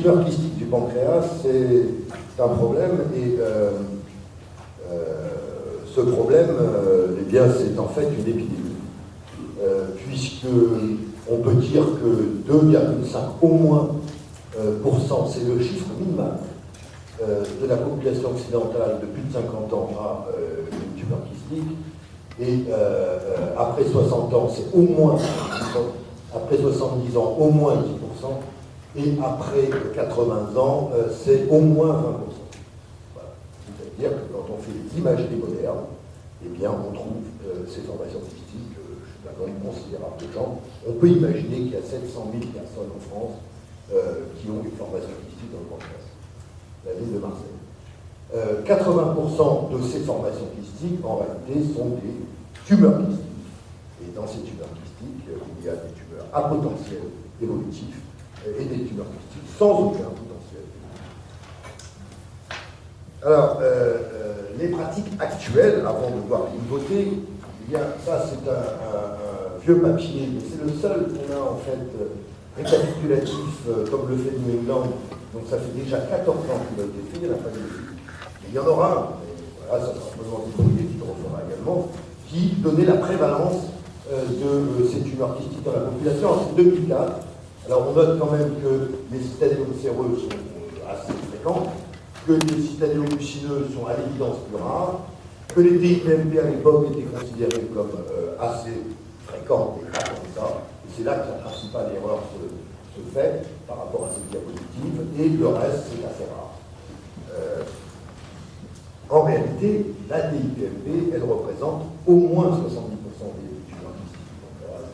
tumeur kystique du pancréas, c'est un problème, et ce problème, eh bien, c'est en fait une épidémie, puisque on peut dire que 2,5 au moins c'est le chiffre minimal de la population occidentale de plus de 50 ans a une tumeur kystique, et après 60 ans, c'est au moins 10%, après 70 ans, au moins 10%, et après 80 ans, c'est au moins 20%. Voilà. C'est-à-dire que quand on fait des imageries modernes, eh bien, on trouve ces formations kystiques dans une considérable de gens. On peut imaginer qu'il y a 700 000 personnes en France qui ont une formation kystique dans le pancréas. La ville de Marseille. 80% de ces formations kystiques, en réalité, sont des tumeurs kystiques. Et dans ces tumeurs kystiques, il y a des tumeurs à potentiel évolutif et des tumeurs kystiques sans aucun potentiel. Alors, les pratiques actuelles, avant de voir les nouveautés, eh bien, ça c'est un vieux papier, mais c'est le seul qu'on a en fait récapitulatif, comme le fait New England. Donc ça fait déjà 14 ans qu'il a été fait, il n'y en a pas de suite. Il y en aura un, mais voilà, ça sera probablement des communautés qui le refera également, qui donnait la prévalence de ces tumeurs kystiques dans la population en 2004. Alors on note quand même que les citadélo-séreux sont assez fréquents, que les citadélo-mucineux sont à l'évidence plus rares, que les TIPMP à l'époque étaient considérés comme assez fréquents et pas comme ça. Et c'est là que la principale erreur se fait par rapport à cette diapositive, et le reste c'est assez rare. En réalité, la TIPMP, elle représente au moins 70% des tumeurs kystiques du pancréas.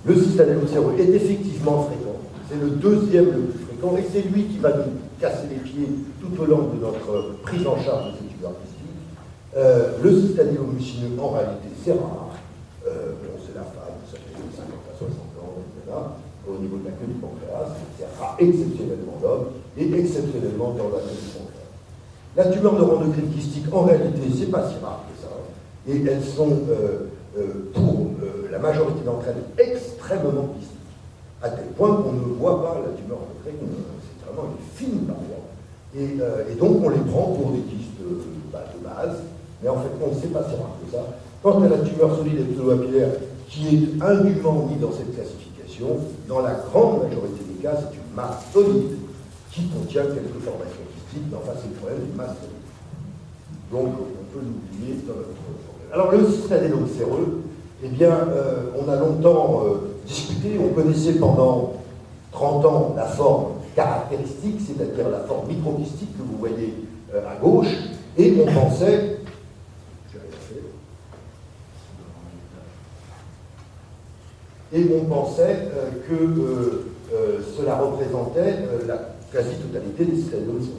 Le citadélo-séreux est effectivement fréquent, c'est le deuxième le plus fréquent, et c'est lui qui va nous casser les pieds tout au long de notre prise en charge de ces tumeurs kystiques. Le citadélo-mucineux, en réalité, c'est rare. Bon, c'est la femme, ça fait 50 à 60 ans, etc. Au niveau de la queue du pancréas, c'est rare exceptionnellement d'hommes et exceptionnellement dans la queue du pancréas. La tumeur neuroendocrine kystique, en réalité, c'est pas si rare que ça. Et elles sont, pour la majorité d'entre elles, extrêmement kystiques. À tel point qu'on ne voit pas la tumeur endocrine, c'est vraiment une fine paroi. Et donc, on les prend pour des kystes de base, mais en fait, on ne sait pas si rare que ça. Quant à la tumeur solide et pseudo-apillaire, qui est indûment mise dans cette classification, dans la grande majorité des cas, c'est une masse solide qui contient quelques formations kystiques, mais enfin, c'est le problème d'une masse solide. Donc, on peut l'oublier dans notre problème. Alors, le citadélo-séreux, eh bien, on a longtemps discuté, on connaissait pendant 30 ans la forme caractéristique, c'est-à-dire la forme microkystique que vous voyez à gauche, et on pensait, que cela représentait la quasi-totalité des citadélo-séreux.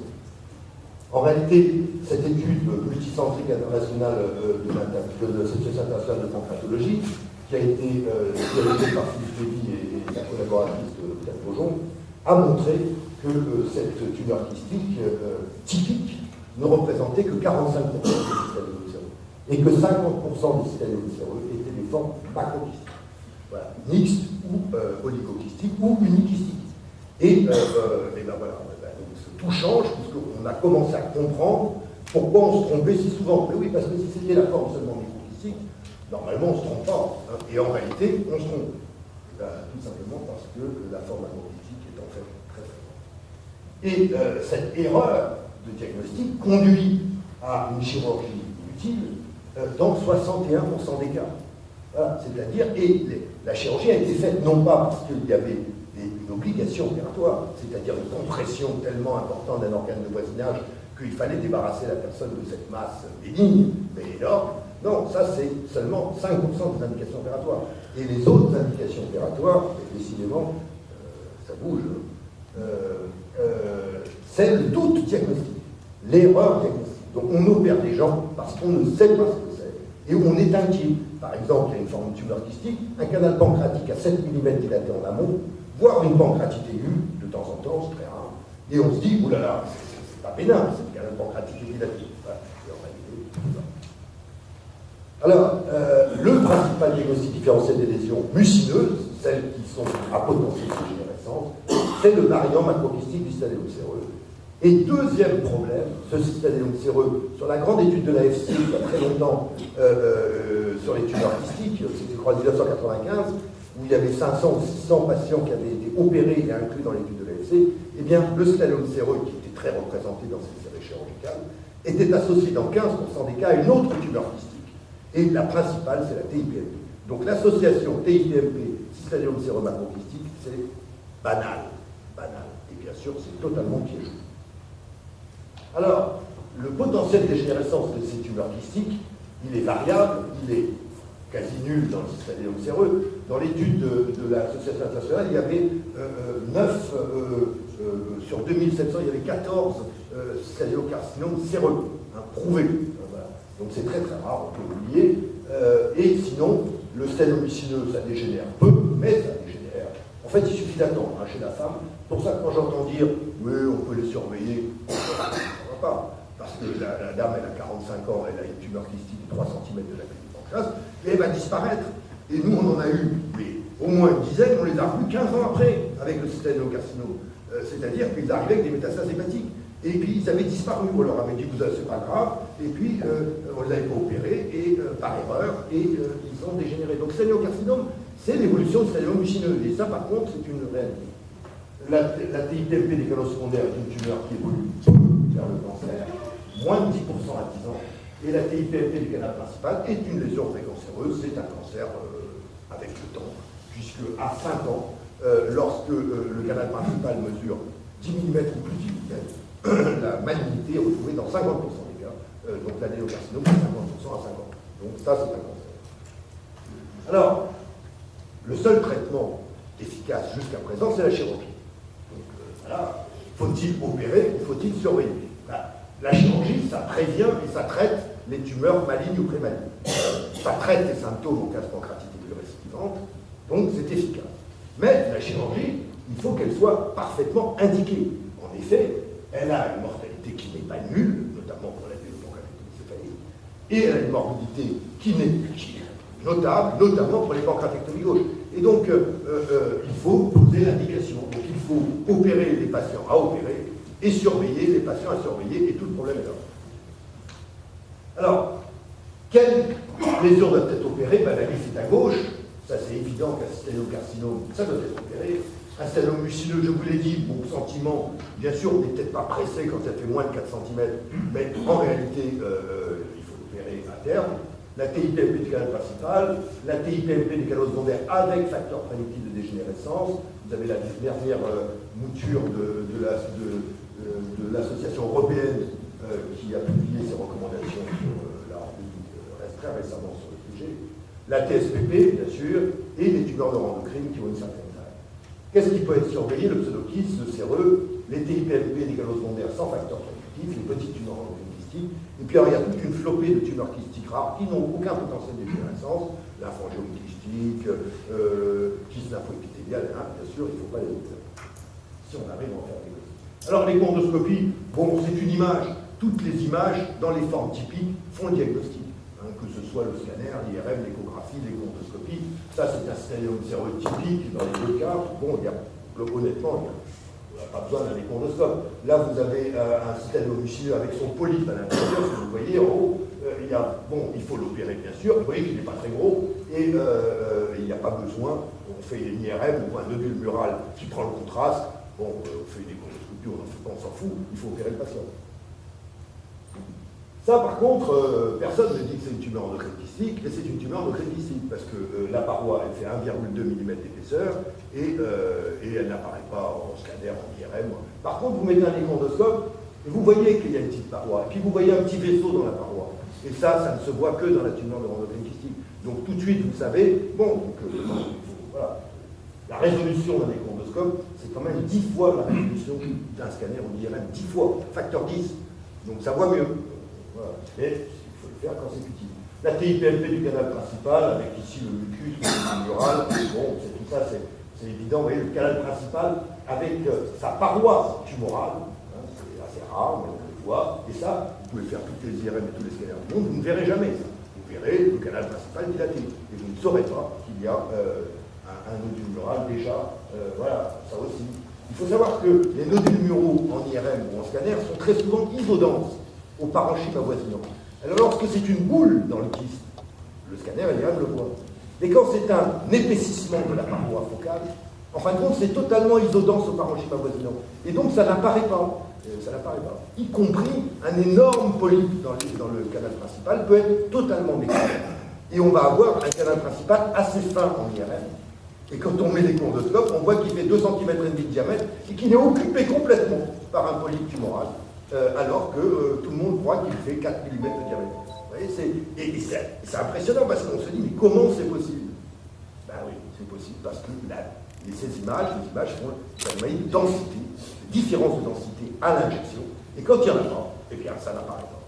En réalité, cette étude multicentrique internationale de l'Association internationale de pancréatologie, qui a été dirigée par Philippe Lévy et la collaboratrice de Pierre Bourgeon, a montré que cette tumeur kystique typique ne représentait que 45% des citadélo-séreux, et que 50% des citadélo-séreux étaient des formes macrokystiques. Voilà, mixtes ou oligokystiques ou unikystiques. Et ben voilà, tout change, puisqu'on a commencé à comprendre pourquoi on se trompait si souvent. Mais oui, parce que si c'était la forme seulement microkystique, normalement on ne se trompe pas. Hein, et en réalité, on se trompe. Et ben, tout simplement parce que la forme macrokystique est en fait très fréquente. Et cette erreur de diagnostic conduit à une chirurgie inutile dans 61% des cas. Voilà, c'est-à-dire, la chirurgie a été faite non pas parce qu'il y avait une obligation opératoire, c'est-à-dire une compression tellement importante d'un organe de voisinage qu'il fallait débarrasser la personne de cette masse bénigne, mais énorme. Non, ça c'est seulement 5% des indications opératoires. Et les autres indications opératoires, décidément, ça bouge, c'est le doute diagnostique, l'erreur diagnostique. Donc on opère des gens parce qu'on ne sait pas ce que c'est, et on est inquiet. Par exemple, il y a une forme de tumeur kystique, un canal pancréatique à 7 mm dilaté en amont, voire une pancréatite aiguë, de temps en temps, c'est très rare. Et on se dit, oulala, c'est pas pénin, c'est le canal pancréatique dilaté. Voilà. Et en réalité, alors, le principal diagnostic différentiel des lésions mucineuses, celles qui sont à potentiel dégénérescence, c'est le variant macrokystique du stadium séreux. Et deuxième problème, ce stadium séreux, sur la grande étude de l'AFC, il y a très longtemps, sur les tumeurs kystiques, c'était je crois en 1995, où il y avait 500 ou 600 patients qui avaient été opérés et inclus dans l'étude de l'AFC, eh bien, le stadium séreux, qui était très représenté dans cette série chirurgicale, était associé dans 15% des cas à une autre tumeur kystique. Et la principale, c'est la TIPMP. Donc l'association TIPMP, stadium séreux macrokystique, c'est banal. Banal. Et bien sûr, c'est totalement piégeux. Alors, le potentiel de dégénérescence de ces tumeurs kystiques, il est variable, il est quasi nul dans le stadium séreux. Dans l'étude de l'association internationale, il y avait 9, sur 2700, il y avait 14 stadiocarcinomes séreux, prouvés. Voilà. Donc c'est très très rare, on peut l'oublier. Et sinon, le stadium mucineux, ça dégénère peu, mais ça dégénère. En fait, il suffit d'attendre chez la femme. C'est pour ça que quand j'entends dire « oui, on peut les surveiller », ça ne va pas. Parce que la dame, elle a 45 ans, elle a une tumeur kystique de 3 cm de la clé du pancréas, et elle va disparaître. Et nous, on en a eu au moins une dizaine, on les a revus 15 ans après, avec le sténocarcinome. C'est-à-dire qu'ils arrivaient avec des métastases hépatiques. Et puis, ils avaient disparu. On leur avait dit, c'est pas grave. Et puis, on les avait pas opérés, et, par erreur, et ils ont dégénéré. Donc, sténocarcinome, c'est l'évolution du stadium mucineux. Et ça, par contre, c'est une réalité. La TIPMP des canaux secondaires est une tumeur qui évolue peu vers le cancer, moins de 10% à 10 ans. Et la TIPMP du canal principal est une lésion précancéreuse, c'est un cancer avec le temps, puisque à 5 ans, lorsque le canal principal mesure 10 mm ou plus de 10 mm, la malignité est retrouvée dans 50% des cas, donc l'adénocarcinome, c'est 50% à 5 ans. Donc ça, c'est un cancer. Alors, le seul traitement efficace jusqu'à présent, c'est la chirurgie. Donc voilà, faut-il opérer ou faut-il surveiller? La chirurgie, ça prévient et ça traite les tumeurs malignes ou prémalignes. Ça traite les symptômes en cas de pancréatite récidivante, donc c'est efficace. Mais la chirurgie, il faut qu'elle soit parfaitement indiquée. En effet, elle a une mortalité qui n'est pas nulle, notamment pour la pancréatectomie, et elle a une morbidité qui est notable, notamment pour les pancréatectomies gauches. Et donc, il faut poser l'indication. Donc, il faut opérer les patients à opérer et surveiller les patients à surveiller, et tout le problème est là. Alors, quelles lésions doivent être opérées? La liste est à gauche. Ça, c'est évident qu'un sténocarcinome, ça doit être opéré. Un stadium mucineux, je vous l'ai dit, bon sentiment, bien sûr, on n'est peut-être pas pressé quand ça fait moins de 4 cm, mais en réalité, il faut l'opérer à terme. La TIPMP du canal principal, la TIPMP des canaux secondaires avec facteur prédictif de dégénérescence. Vous avez la dernière mouture de l'association européenne qui a publié ses recommandations sur la reste très récemment sur le sujet. La TSPP, bien sûr, et les tumeurs neuroendocrines qui ont une certaine taille. Qu'est-ce qui peut être surveillé? Le pseudokyste, le séreux, les TIPMP des canaux secondaires sans facteur prédictif, les petites tumeurs endocrines kystiques, et puis alors, il y a toute une flopée de tumeurs kystiques rares qui n'ont aucun potentiel de dégénérescence, lymphangiomes kystiques, kyste lymphoépithélial, bien sûr, il ne faut pas les opérer. Si on arrive à en faire des choses. Alors les endoscopies, bon, c'est une image. Toutes les images, dans les formes typiques, font le diagnostic. Que ce soit le scanner, l'IRM, l'échographie, l'échontoscopie, ça c'est un stadium séreux typique dans les deux cas. Bon, honnêtement, on n'a pas besoin d'un échontoscope. Là, vous avez un stadium mucineux avec son polype à l'intérieur, si vous voyez, en haut, il faut l'opérer bien sûr, vous voyez qu'il n'est pas très gros, et il n'y a pas besoin, on fait une IRM ou un nodule mural qui prend le contraste, on fait une échontoscopie, on s'en fout, il faut opérer le patient. Ça, par contre, personne ne dit que c'est une tumeur endocrine kystique, mais c'est une tumeur endocrine kystique, parce que la paroi, elle fait 1,2 mm d'épaisseur, et elle n'apparaît pas en scanner, en IRM. Par contre, vous mettez un échontoscope, et vous voyez qu'il y a une petite paroi, et puis vous voyez un petit vaisseau dans la paroi. Et ça ne se voit que dans la tumeur endocrine kystique. Donc tout de suite, vous savez, voilà. La résolution d'un échontoscope, c'est quand même 10 fois la résolution d'un scanner, on dirait même 10 fois, facteur 10. Donc ça voit mieux. Voilà. Et il faut le faire quand c'est utile. La TIPMP du canal principal, avec ici le mucus, le mural, bon, tout ça, c'est évident. Vous voyez, le canal principal, avec sa paroi tumorale, c'est assez rare, mais on le voit. Et ça, vous pouvez faire toutes les IRM et tous les scanners du monde, vous ne verrez jamais ça. Vous verrez le canal principal dilaté. Et vous ne saurez pas qu'il y a un nodule mural déjà, voilà, ça aussi. Il faut savoir que les nodules muraux en IRM ou en scanner sont très souvent isodenses au parenchyme avoisinant. Alors lorsque c'est une boule dans le kyste, le scanner et l'IRM le voit. Mais quand c'est un épaississement de la paroi focale, en fin de compte, c'est totalement isodense au parenchyme avoisinant. Et donc ça n'apparaît pas. Y compris un énorme polype dans le canal principal peut être totalement mécanique. Et on va avoir un canal principal assez fin en IRM. Et quand on met des condoscopes, on voit qu'il fait 2,5 cm de diamètre et qu'il est occupé complètement par un polype tumoral, alors que tout le monde croit qu'il fait 4 mm de diamètre. Vous voyez, c'est impressionnant parce qu'on se dit, mais comment c'est possible? Ben oui, c'est possible parce que ces images font une densité, une différence de densité à l'injection, et quand il n'y en a pas, eh bien ça n'apparaît pas.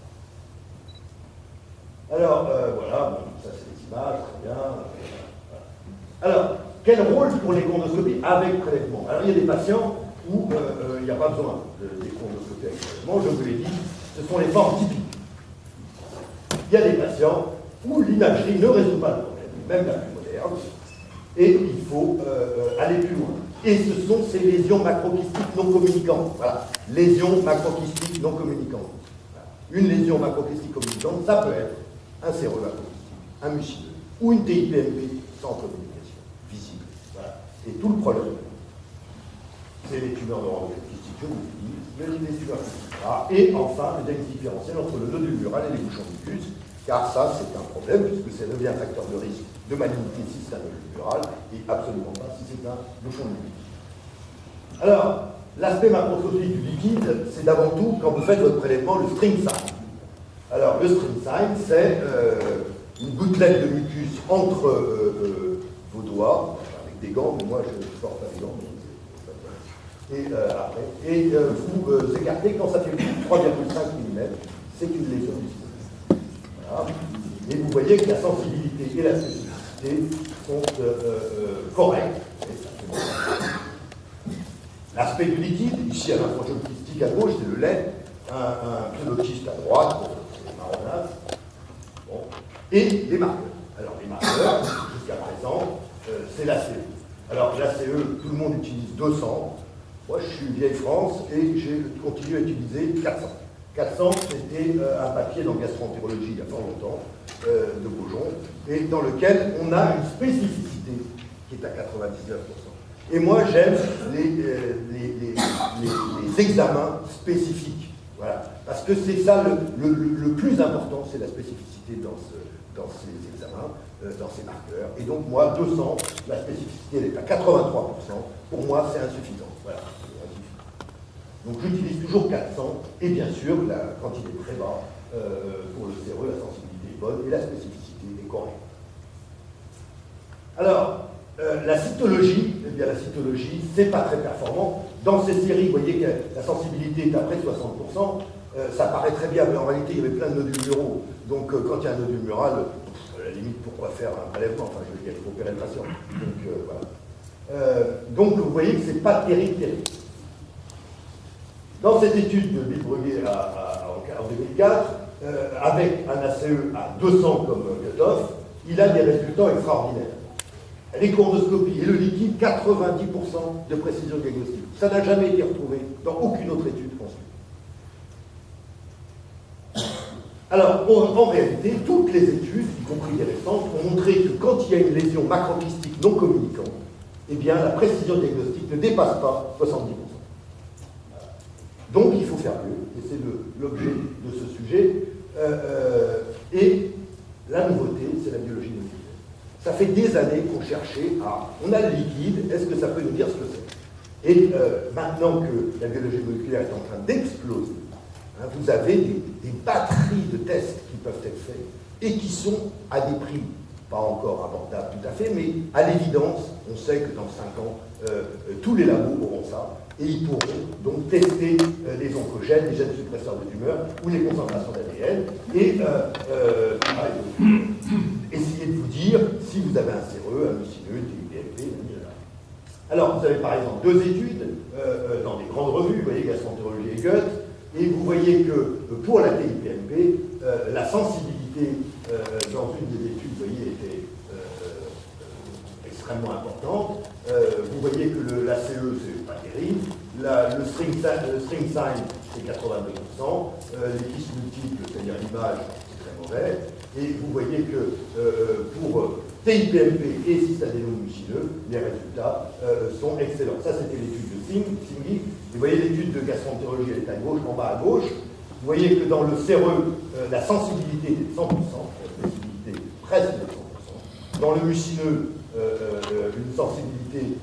Alors, voilà, bon, ça c'est les images, très bien. Alors, quel rôle pour les condoscopies avec prélèvement? Alors, il y a des patients où il n'y a pas besoin des condoscopies avec prélèvement, je vous l'ai dit, ce sont les formes typiques. Il y a des patients où l'imagerie ne résout pas le problème, même la plus moderne, et il faut aller plus loin. Et ce sont ces lésions macrokystiques non communicantes. Voilà, lésions macrokystiques non communicantes. Voilà. Une lésion macrokystique communicante, ça peut être un séreux macrokystique, un mucineux, ou une TIPMP sans communication visible. Voilà. Et tout le problème, c'est les tumeurs neurokystique, je vous le dis, les tumeurs kystiques rares, et enfin le diagnostic différentiel entre le nodule mural et les bouchons mucus, car ça c'est un problème, puisque ça devient un facteur de risque de malignité si c'est un nodule mural, et absolument pas si c'est un bouchon mucus. Alors, l'aspect macroscopique du liquide, c'est d'avant tout, quand vous faites votre prélèvement, le string sign. Alors, le string sign, c'est une gouttelette de mucus entre vos doigts, avec des gants, mais moi je porte pas des gants, et vous écartez quand ça fait 3,5 mm, c'est une lésion du système. Voilà. Et vous voyez que la sensibilité et la spécificité sont correctes. L'aspect du liquide, ici à l'infrajaune kystique à gauche, c'est le lait, un pseudokyste à droite, c'est marronade, bon, et les marqueurs. Alors les marqueurs, jusqu'à présent, c'est l'ACE. Alors l'ACE, tout le monde utilise 200. Moi, je suis vieille France et j'ai continué à utiliser 400. 400, c'était un papier dans gastroentérologie il y a fort longtemps, de Beaujon, et dans lequel on a une spécificité qui est à 99%. Et moi, j'aime les examens spécifiques. Voilà. Parce que c'est ça le plus important, c'est la spécificité dans ces examens, dans ces marqueurs. Et donc, moi, 200, la spécificité elle est à 83%. Pour moi, c'est insuffisant. Voilà. Donc, j'utilise toujours 400. Et bien sûr, quand il est très bas, pour le séreux, la sensibilité est bonne et la spécificité est correcte. Alors, la cytologie, eh bien la cytologie, c'est pas très performant. Dans ces séries, vous voyez que la sensibilité est à près de 60%, ça paraît très bien, mais en réalité, il y avait plein de nodules muraux. Donc, quand il y a un nodule mural, à la limite, pourquoi faire un prélèvement? Enfin, je veux dire, il faut opérer le patient. Donc, voilà. Donc, vous voyez que c'est pas terrible. Dans cette étude de Bilbruguet en 2004, avec un ACE à 200 comme cutoff, il a des résultats extraordinaires. Les condoscopies et le liquide, 90% de précision diagnostique. Ça n'a jamais été retrouvé dans aucune autre étude ensuite. Alors, en réalité, toutes les études, y compris les récentes, ont montré que quand il y a une lésion macrokystique non communicante, eh bien, la précision diagnostique ne dépasse pas 70%. Donc, il faut faire mieux, et c'est l'objet de ce sujet. Et la nouveauté, c'est la biologie moléculaire. Ça fait des années qu'on cherchait à... On a le liquide, est-ce que ça peut nous dire ce que c'est? Et maintenant que la biologie moléculaire est en train d'exploser, hein, vous avez des batteries de tests qui peuvent être faits et qui sont à des prix pas encore abordables tout à fait, mais à l'évidence, on sait que dans 5 ans, tous les labos auront ça, et ils pourront donc tester les oncogènes, les gènes suppresseurs de tumeurs ou les concentrations d'ADN, et essayer de vous dire si vous avez un séreux, un mucineux, une TIPMP, alors vous avez par exemple 2 études dans des grandes revues, vous voyez Gastroentérologie et Gut, et vous voyez que pour la TIPMP, la sensibilité dans une des études, vous voyez, était extrêmement importante. Vous voyez que l'ACE, c'est pas terrible, le string sign, c'est 82%, les pistes multiples, c'est-à-dire l'image, c'est très mauvais, et vous voyez que pour TIPMP et cystadénome mucineux, les résultats sont excellents. Ça, c'était l'étude de Singhi. Vous voyez l'étude de gastroentérologie, elle est à gauche, en bas à gauche. Vous voyez que dans le séreux, la sensibilité est de 100%, la sensibilité presque de 100%. Dans le mucineux, une sensibilité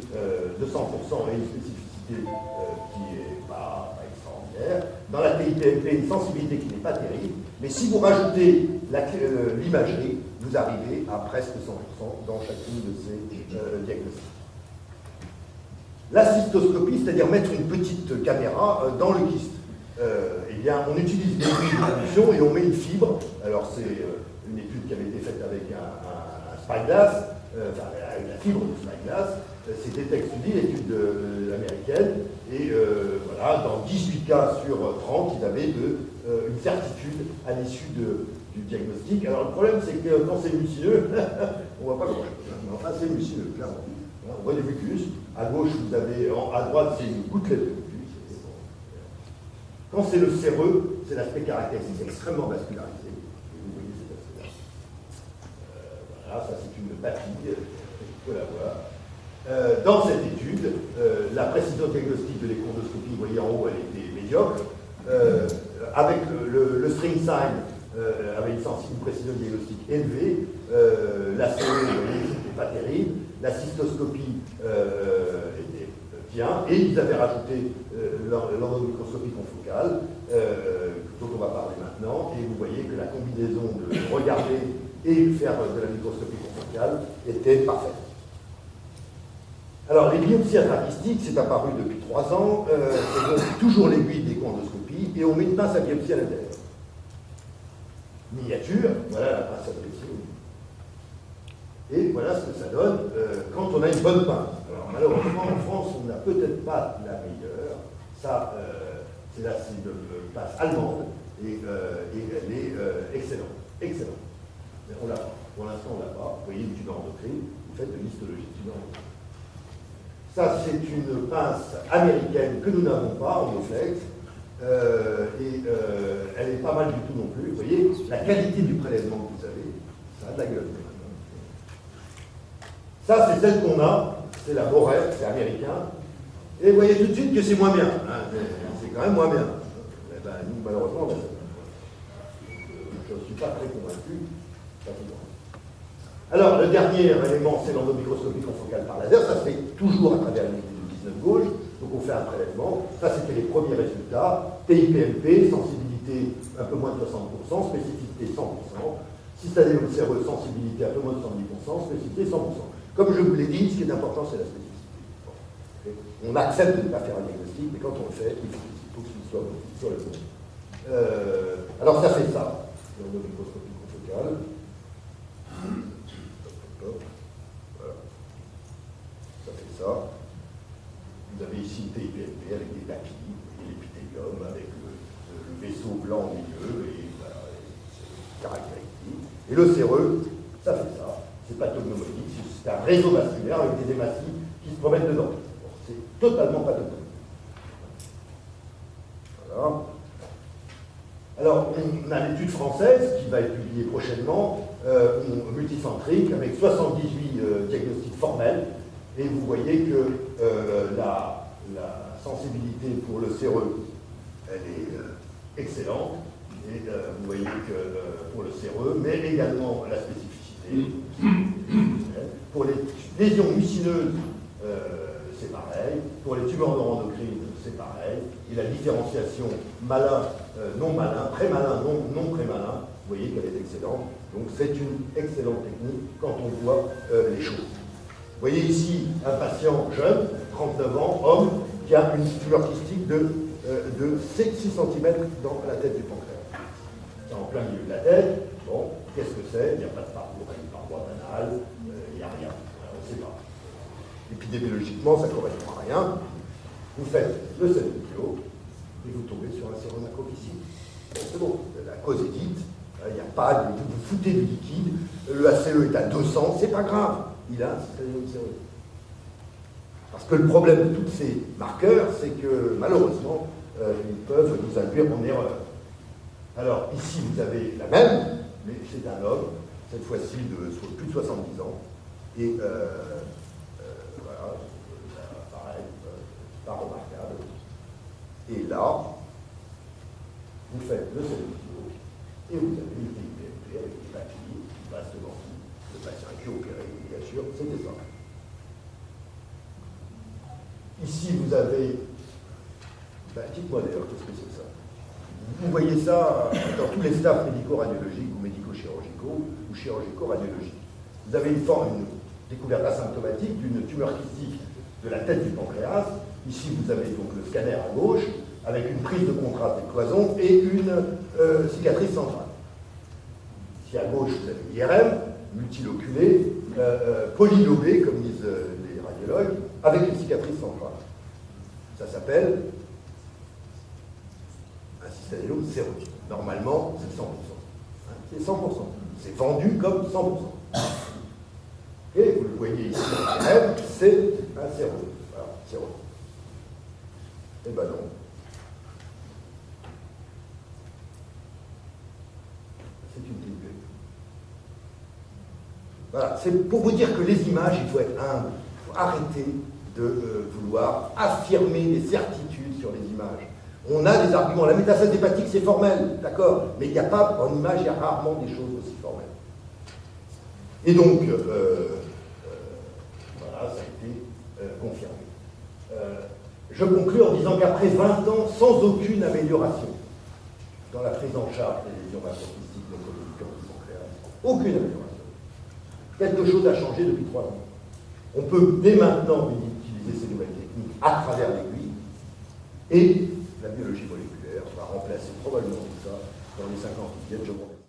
de 100% et une spécificité qui n'est pas extraordinaire. Dans la TIPMP, une sensibilité qui n'est pas terrible. Mais si vous rajoutez l'imagerie, vous arrivez à presque 100% dans chacune de ces diagnostics. La cystoscopie, c'est-à-dire mettre une petite caméra dans le kyste. Eh bien, on utilise des aiguilles de réduction et on met une fibre. Alors, c'est une étude qui avait été faite avec un spyglass, avec la fibre du spyglass. C'était TechStudy, l'étude américaine. Et voilà, dans 18 cas sur 30, ils avaient une certitude à l'issue du diagnostic. Alors, le problème, c'est que quand c'est mucineux, on ne voit pas grand-chose. Mais enfin, c'est mucineux, clairement. On voit des mucus. À gauche, vous avez, à droite, c'est une gouttelette de mucus. Quand c'est le séreux, c'est l'aspect caractéristique extrêmement vascularisé. Et vous voyez cet aspect-là. Voilà, ça c'est une papille, il faut la voir. Dans cette étude, la précision diagnostique de l'échondoscopie, vous voyez en haut, elle était médiocre. Avec le string sign, avec une précision diagnostique élevée, la CE, vous voyez, c'était pas terrible. La cystoscopie était bien, et ils avaient rajouté l'endomicroscopie confocale, dont on va parler maintenant, et vous voyez que la combinaison de regarder et faire de la microscopie confocale était parfaite. Alors, les biopsies atrapistiques, c'est apparu depuis 3 ans, c'est donc toujours l'aiguille d'échondoscopie, et on met une pince à biopsie à l'intérieur. Miniature, voilà la pince à biopsie. Et voilà ce que ça donne quand on a une bonne pince. Alors malheureusement, en France, on n'a peut-être pas la meilleure. Ça, c'est une pince allemande et elle est excellente. Excellente. Mais on l'a pas. Pour l'instant, on l'a pas. Vous voyez une tumeur endocrine, vous faites de l'histologie de tumeur endocrine. Ça, c'est une pince américaine que nous n'avons pas en Oflex. Elle n'est pas mal du tout non plus. Vous voyez, la qualité du prélèvement que vous avez, ça a de la gueule. Ça, c'est celle qu'on a, c'est la Borel, c'est américain. Et vous voyez tout de suite que c'est moins bien. Hein, c'est quand même moins bien. Eh ben, nous, malheureusement, je ne suis pas très convaincu. Alors, le dernier élément, c'est l'endomicroscopie confocale par laser. Ça se fait toujours à travers l'unité du 19 gauche. Donc, on fait un prélèvement. Ça, c'était les premiers résultats. TIPMP, sensibilité un peu moins de 60%, spécificité 100%. Cystadénome séreux, sensibilité un peu moins de 70%, spécificité 100%. Comme je vous l'ai dit, ce qui est important, c'est la spécificité. On accepte de ne pas faire un diagnostic, mais quand on le fait, il faut qu'il soit le bon. Alors ça fait ça, l'endomicroscopie confocale. Voilà. Ça fait ça. Vous avez ici une TIPMP avec des papilles, et l'épithélium avec le vaisseau blanc au milieu, et voilà, c'est caractéristique. Et le séreux, ça fait ça. C'est pathognomonique, c'est un réseau vasculaire avec des hématies qui se promènent dedans. Bon, c'est totalement pathognomonique. Voilà. Alors, on a l'étude française qui va être publiée prochainement, multicentrique, avec 78 diagnostics formels. Et vous voyez que la sensibilité pour le séreux, elle est excellente. Et vous voyez que pour le séreux, mais également la spécificité. Pour les lésions mucineuses, c'est pareil. Pour les tumeurs neuroendocrines, c'est pareil. Et la différenciation malin, non malin, prémalin, non prémalin, vous voyez qu'elle est excellente. Donc c'est une excellente technique quand on voit les choses. Vous voyez ici un patient jeune, 39 ans, homme, qui a une tumeur kystique de 6 cm dans la tête du pancréas. C'est en plein milieu de la tête. Bon, qu'est-ce que c'est? Il n'y a pas de paroi banale, il n'y a rien. On ne sait pas. Épidémiologiquement, ça ne correspond à rien. Vous faites le CNPO et vous tombez sur un séronacrophycie. Bon, c'est bon, la cause est dite, il n'y a pas de. Vous foutez du liquide, le ACE est à 200, c'est pas grave. Il a un système séreux. Parce que le problème de tous ces marqueurs, c'est que malheureusement, ils peuvent nous induire en erreur. Alors ici, vous avez la même, mais c'est un homme, cette fois-ci de plus de 70 ans. Et voilà, pareil, pas remarquable. Et là, vous faites le CELO et vous avez une TIPMP avec des papiers qui passent devant vous. Le patient qui est opéré, bien sûr, c'était ça. Ici, vous avez... dites-moi d'ailleurs, qu'est-ce que c'est que ça? Vous voyez ça dans tous les staffs médico-radiologiques ou médico-chirurgicaux ou chirurgico-radiologiques. Vous avez une découverte asymptomatique d'une tumeur kystique de la tête du pancréas. Ici, vous avez donc le scanner à gauche, avec une prise de contraste des cloisons et une cicatrice centrale. Ici à gauche, vous avez l'IRM, multiloculé, polylobé, comme disent les radiologues, avec une cicatrice centrale. Ça s'appelle un cystadénome séreux. Normalement, c'est 100%. C'est 100%. C'est vendu comme 100%. Et vous le voyez ici, l'IRM, c'est un séreux. Voilà, séreux. Eh ben non. C'est une TIPMP. Voilà, c'est pour vous dire que les images, il faut être humble. Il faut arrêter de vouloir affirmer des certitudes sur les images. On a des arguments. La métastase hépatique, c'est formel, d'accord, mais il n'y a pas, en image, il y a rarement des choses aussi formelles. Et donc, voilà, ça a été confirmé. Je conclus en disant qu'après 20 ans, sans aucune amélioration dans la prise en charge des lésions macrocystique nécrotoniques du pancréas, aucune amélioration. Quelque chose a changé depuis 3 ans. On peut dès maintenant utiliser ces nouvelles techniques à travers l'aiguille, et la biologie moléculaire va remplacer probablement tout ça dans les 50 qui viennent. Je vous remercie.